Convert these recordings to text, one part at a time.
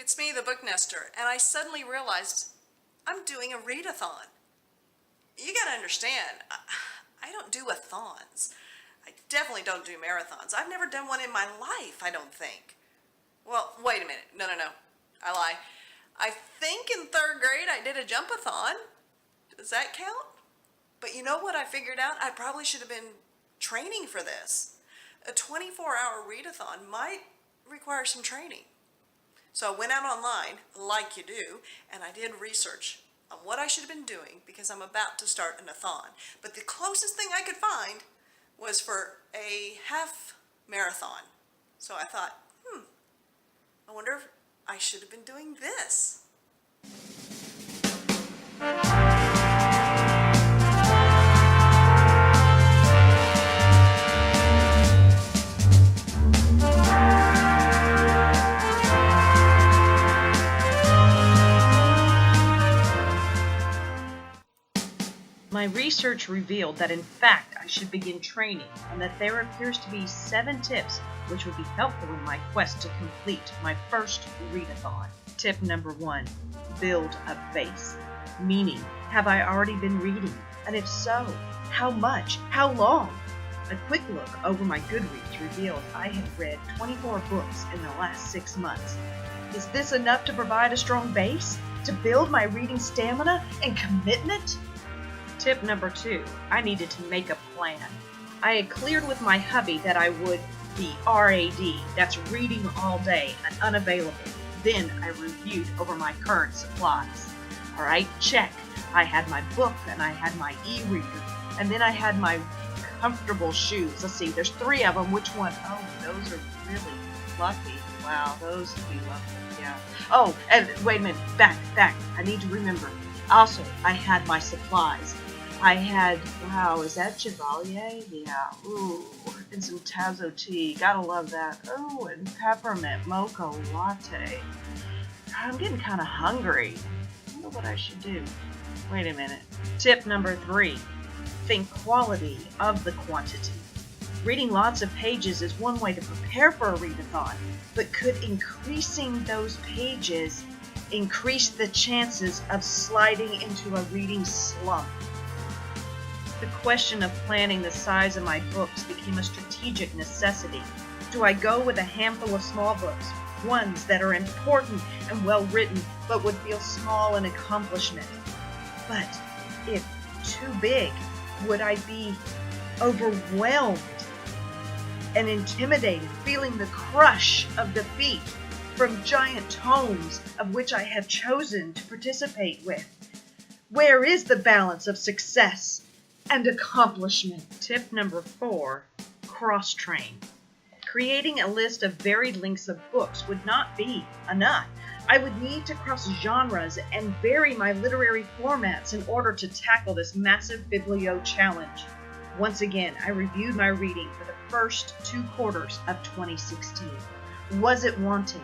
it's me, the book nester, and I suddenly realized I'm doing a read-a-thon. You gotta understand, I don't do a-thons. I definitely don't do marathons. I've never done one in my life, I don't think. Well, wait a minute. No. I lie. I think in third grade I did a jump-a-thon. Does that count? But you know what I figured out? I probably should have been training for this. A 24-hour read-a-thon might require some training. So I went out online, like you do, and I did research on what I should have been doing because I'm about to start an a-thon. But the closest thing I could find was for a half marathon. So I thought, I wonder if I should have been doing this. My research revealed that in fact I should begin training and that there appears to be 7 tips which would be helpful in my quest to complete my first read-a-thon. Tip number 1, build a base. Meaning, have I already been reading? And if so, how much? How long? A quick look over my Goodreads revealed I had read 24 books in the last 6 months. Is this enough to provide a strong base? To build my reading stamina and commitment? Tip number 2, I needed to make a plan. I had cleared with my hubby that I would be RAD, that's reading all day and unavailable. Then I reviewed over my current supplies. Alright, check. I had my book and I had my e-reader. And then I had my comfortable shoes. Let's see, there's 3 of them. Which one? Oh, those are really fluffy. Wow, those would be lovely, yeah. Oh, and wait a minute, back. I need to remember. Also, I had my supplies. I had, wow, is that Chevalier? Yeah, ooh, and some Tazo tea. Gotta love that. Oh, and peppermint mocha latte. I'm getting kind of hungry. I wonder what I should do. Wait a minute. Tip number 3, think quality of the quantity. Reading lots of pages is one way to prepare for a read-a-thon, but could increasing those pages increase the chances of sliding into a reading slump? The question of planning the size of my books became a strategic necessity. Do I go with a handful of small books, ones that are important and well written, but would feel small in accomplishment? But if too big, would I be overwhelmed and intimidated, feeling the crush of defeat from giant tomes of which I have chosen to participate with? Where is the balance of success and accomplishment? Tip number 4, cross-train. Creating a list of varied lengths of books would not be enough. I would need to cross genres and vary my literary formats in order to tackle this massive biblio challenge. Once again, I reviewed my reading for the first 2 quarters of 2016. Was it wanting?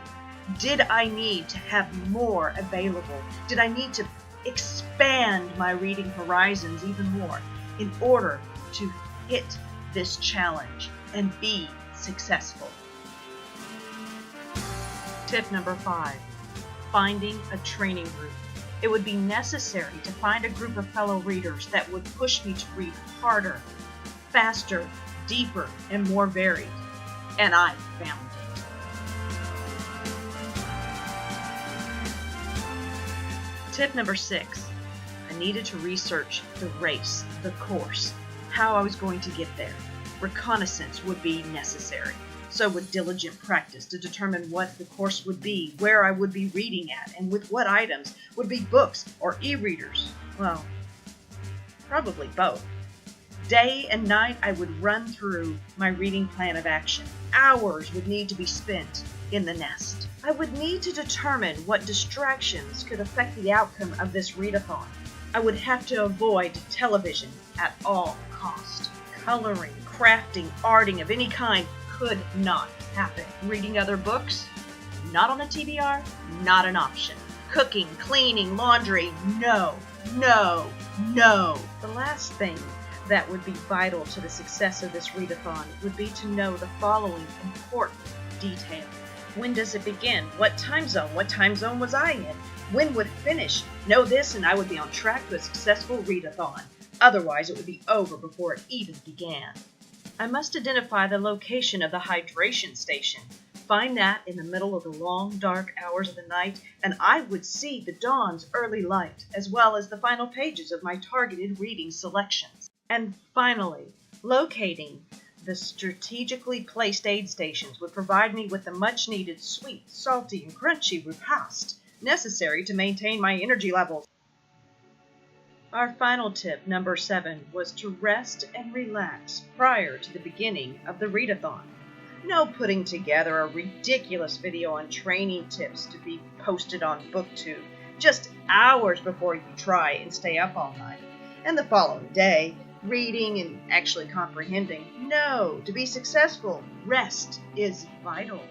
Did I need to have more available? Did I need to expand my reading horizons even more in order to hit this challenge and be successful? Tip number 5, finding a training group. It would be necessary to find a group of fellow readers that would push me to read harder, faster, deeper, and more varied. And I found it. Tip number 6, I needed to research the race, the course, how I was going to get there. Reconnaissance would be necessary. So would diligent practice to determine what the course would be, where I would be reading at, and with what items. Would be books or e-readers? Well, probably both. Day and night I would run through my reading plan of action. Hours would need to be spent in the nest. I would need to determine what distractions could affect the outcome of this read-a-thon. I would have to avoid television at all cost. Coloring, crafting, arting of any kind could not happen. Reading other books? Not on the TBR, not an option. Cooking, cleaning, laundry, no. The last thing that would be vital to the success of this read-a-thon would be to know the following important detail. When does it begin? What time zone? What time zone was I in? When would it finish? Know this and I would be on track to a successful read-a-thon. Otherwise, it would be over before it even began. I must identify the location of the hydration station. Find that in the middle of the long, dark hours of the night, and I would see the dawn's early light, as well as the final pages of my targeted reading selections. And finally, locating the strategically placed aid stations would provide me with the much-needed sweet, salty, and crunchy repast necessary to maintain my energy levels. Our final tip, number 7, was to rest and relax prior to the beginning of the read-a-thon. No putting together a ridiculous video on training tips to be posted on BookTube just hours before you try and stay up all night, and the following day reading and actually comprehending. No, to be successful, rest is vital.